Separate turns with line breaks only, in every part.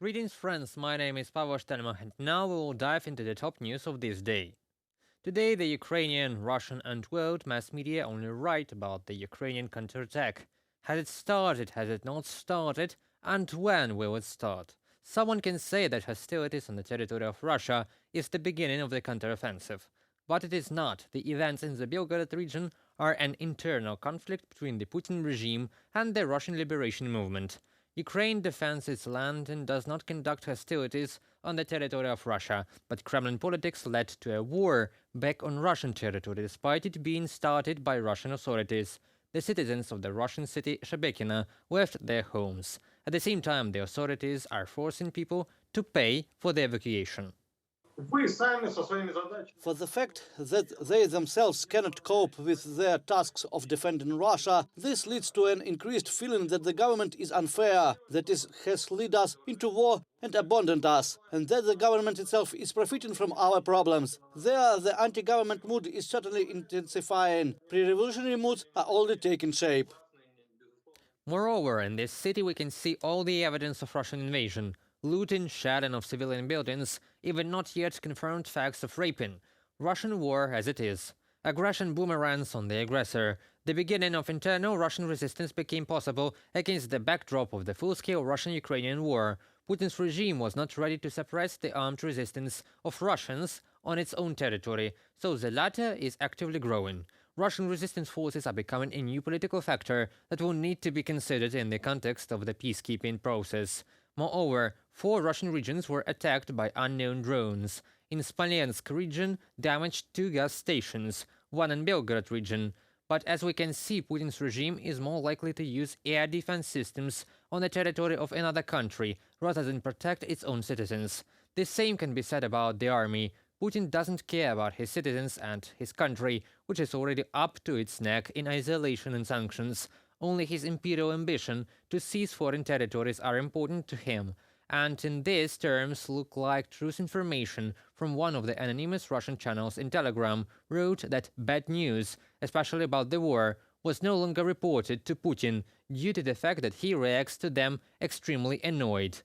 Greetings friends, my name is Pavel Stelmach and now we will dive into the top news of this day. Today the Ukrainian, Russian and world mass media only write about the Ukrainian counterattack. Has it started, has it not started, and when will it start? Someone can say that hostilities on the territory of Russia is the beginning of the counteroffensive. But it is not. The events in the Belgorod region are an internal conflict between the Putin regime and the Russian liberation movement. Ukraine defends its land and does not conduct hostilities on the territory of Russia, but Kremlin politics led to a war back on Russian territory despite it being started by Russian authorities. The citizens of the Russian city Shebekina left their homes. At the same time, the authorities are forcing people to pay for the evacuation.
For the fact that they themselves cannot cope with their tasks of defending Russia, this leads to an increased feeling that the government is unfair, that it has led us into war and abandoned us, and that the government itself is profiting from our problems. There, the anti-government mood is certainly intensifying. Pre-revolutionary moods are already taking shape.
Moreover, in this city we can see all the evidence of Russian invasion. Looting, shelling of civilian buildings, even not yet confirmed facts of raping. Russian war as it is. Aggression boomerangs on the aggressor. The beginning of internal Russian resistance became possible against the backdrop of the full-scale Russian-Ukrainian war. Putin's regime was not ready to suppress the armed resistance of Russians on its own territory, so the latter is actively growing. Russian resistance forces are becoming a new political factor that will need to be considered in the context of the peacekeeping process. Moreover, 4 Russian regions were attacked by unknown drones. In Smolensk region, damaged 2 gas stations, 1 in Belgorod region. But as we can see, Putin's regime is more likely to use air defense systems on the territory of another country, rather than protect its own citizens. The same can be said about the army. Putin doesn't care about his citizens and his country, which is already up to its neck in isolation and sanctions. Only his imperial ambition to seize foreign territories are important to him, and in these terms look like truth information from one of the anonymous Russian channels in Telegram wrote that bad news, especially about the war, was no longer reported to Putin due to the fact that he reacts to them extremely annoyed.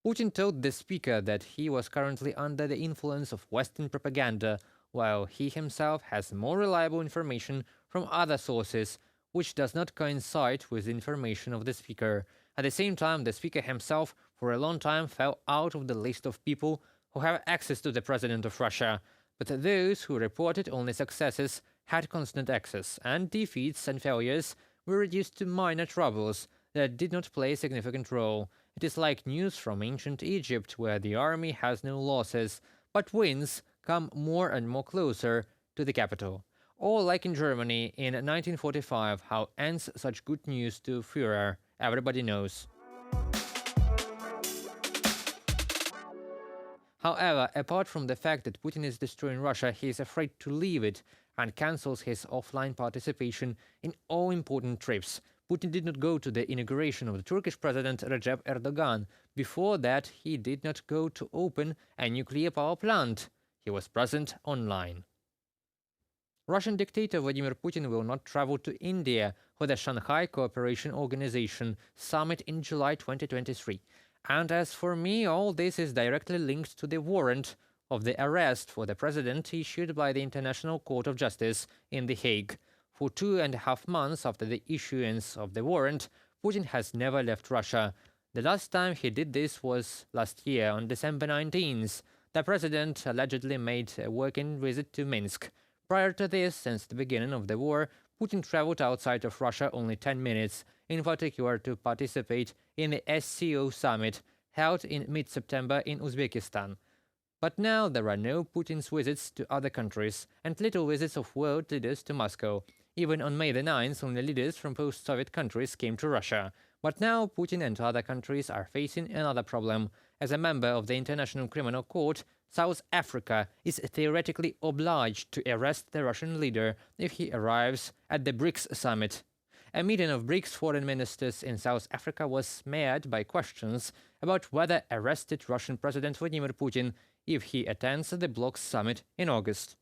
Putin told the speaker that he was currently under the influence of Western propaganda, while he himself has more reliable information from other sources, which does not coincide with the information of the speaker. At the same time, the speaker himself for a long time fell out of the list of people who have access to the president of Russia, but those who reported only successes had constant access, and defeats and failures were reduced to minor troubles that did not play a significant role. It is like news from ancient Egypt, where the army has no losses, but wins come more and more closer to the capital. Or like in Germany in 1945, how ends such good news to Führer, everybody knows. However, apart from the fact that Putin is destroying Russia, he is afraid to leave it and cancels his offline participation in all important trips. Putin did not go to the inauguration of the Turkish President Recep Erdogan. Before that, he did not go to open a nuclear power plant. He was present online. Russian dictator Vladimir Putin will not travel to India for the Shanghai Cooperation Organization summit in July 2023. And as for me, all this is directly linked to the warrant of the arrest for the president issued by the International Court of Justice in The Hague. For 2.5 months after the issuance of the warrant, Putin has never left Russia. The last time he did this was last year, on December 19th. The president allegedly made a working visit to Minsk. Prior to this, since the beginning of the war, Putin traveled outside of Russia only 10 minutes, in particular to participate in the SCO summit held in mid-September in Uzbekistan. But now there are no Putin's visits to other countries and little visits of world leaders to Moscow. Even on May the 9th, only leaders from post-Soviet countries came to Russia. But now Putin and other countries are facing another problem. As a member of the International Criminal Court, South Africa is theoretically obliged to arrest the Russian leader if he arrives at the BRICS summit. A meeting of BRICS foreign ministers in South Africa was marred by questions about whether arrested Russian President Vladimir Putin if he attends the bloc's summit in August.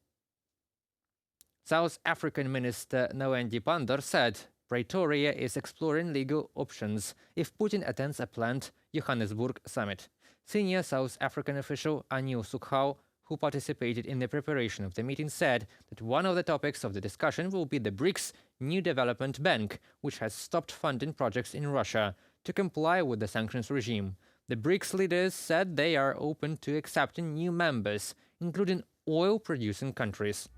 South African Minister Naledi Pandor said, Pretoria is exploring legal options if Putin attends a planned Johannesburg summit. Senior South African official Anil Sukhau, who participated in the preparation of the meeting, said that one of the topics of the discussion will be the BRICS New Development Bank, which has stopped funding projects in Russia to comply with the sanctions regime. The BRICS leaders said they are open to accepting new members, including oil-producing countries.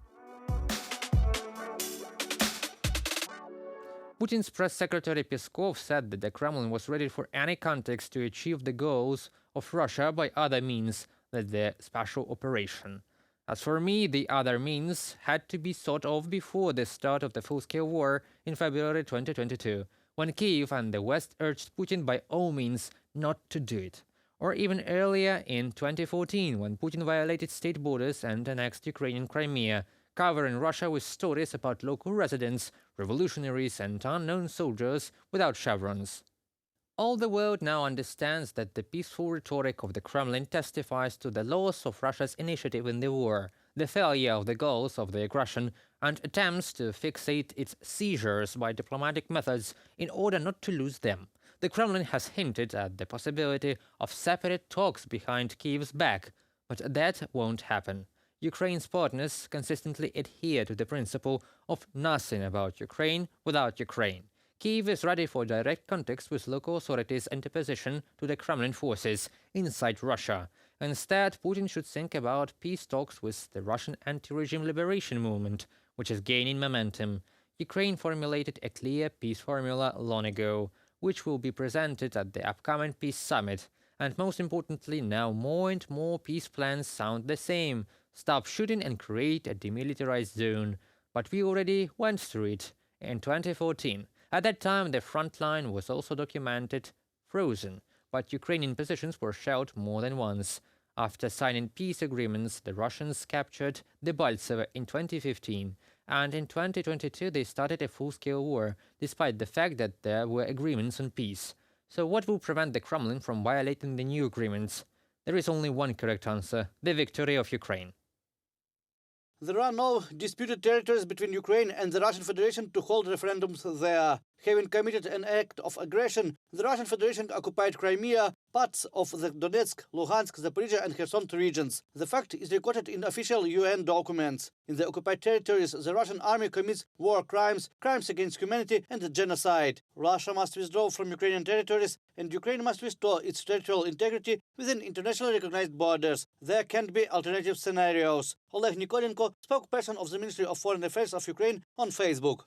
Putin's press secretary Peskov said that the Kremlin was ready for any context to achieve the goals of Russia by other means than the special operation. As for me, the other means had to be thought of before the start of the full-scale war in February 2022, when Kyiv and the West urged Putin by all means not to do it. Or even earlier in 2014, when Putin violated state borders and annexed Ukrainian Crimea, covering Russia with stories about local residents, revolutionaries and unknown soldiers without chevrons. All the world now understands that the peaceful rhetoric of the Kremlin testifies to the loss of Russia's initiative in the war, the failure of the goals of the aggression, and attempts to fixate its seizures by diplomatic methods in order not to lose them. The Kremlin has hinted at the possibility of separate talks behind Kyiv's back, but that won't happen. Ukraine's partners consistently adhere to the principle of nothing about Ukraine without Ukraine. Kyiv is ready for direct contact with local authorities and opposition to the Kremlin forces inside Russia. Instead, Putin should think about peace talks with the Russian anti-regime liberation movement, which is gaining momentum. Ukraine formulated a clear peace formula long ago, which will be presented at the upcoming peace summit. And most importantly, now more and more peace plans sound the same. Stop shooting and create a demilitarized zone. But we already went through it in 2014. At that time, the front line was also documented frozen, but Ukrainian positions were shelled more than once. After signing peace agreements, the Russians captured Debaltseve in 2015, and in 2022 they started a full-scale war, despite the fact that there were agreements on peace. So what will prevent the Kremlin from violating the new agreements? There is only one correct answer: the victory of Ukraine.
There are no disputed territories between Ukraine and the Russian Federation to hold referendums there. Having committed an act of aggression, the Russian Federation occupied Crimea, parts of the Donetsk, Luhansk, Zaporizhia and Kherson regions. The fact is recorded in official UN documents. In the occupied territories, the Russian army commits war crimes, crimes against humanity and genocide. Russia must withdraw from Ukrainian territories, and Ukraine must restore its territorial integrity within internationally recognized borders. There can't be alternative scenarios. Oleg Nikolenko, spokesperson of the Ministry of Foreign Affairs of Ukraine, on Facebook.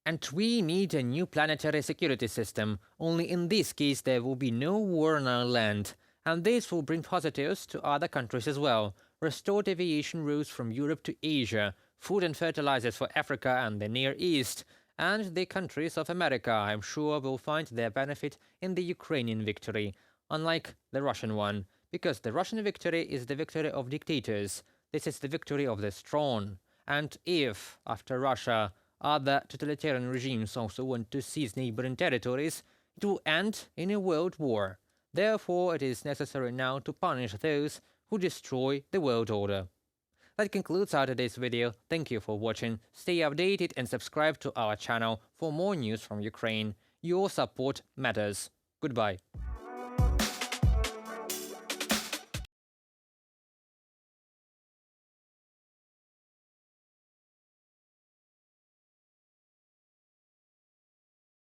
And we need a new planetary security system. Only in this case there will be no war on our land. And this will bring positives to other countries as well. Restored aviation routes from Europe to Asia, food and fertilizers for Africa and the Near East, and the countries of America, I'm sure, will find their benefit in the Ukrainian victory, unlike the Russian one, because the Russian victory is the victory of dictators. This is the victory of the strong. And if, after Russia, other totalitarian regimes also want to seize neighboring territories, it will end in a world war. Therefore, it is necessary now to punish those who destroy the world order. That concludes our today's video. Thank you for watching. Stay updated and subscribe to our channel for more news from Ukraine. Your support matters. Goodbye.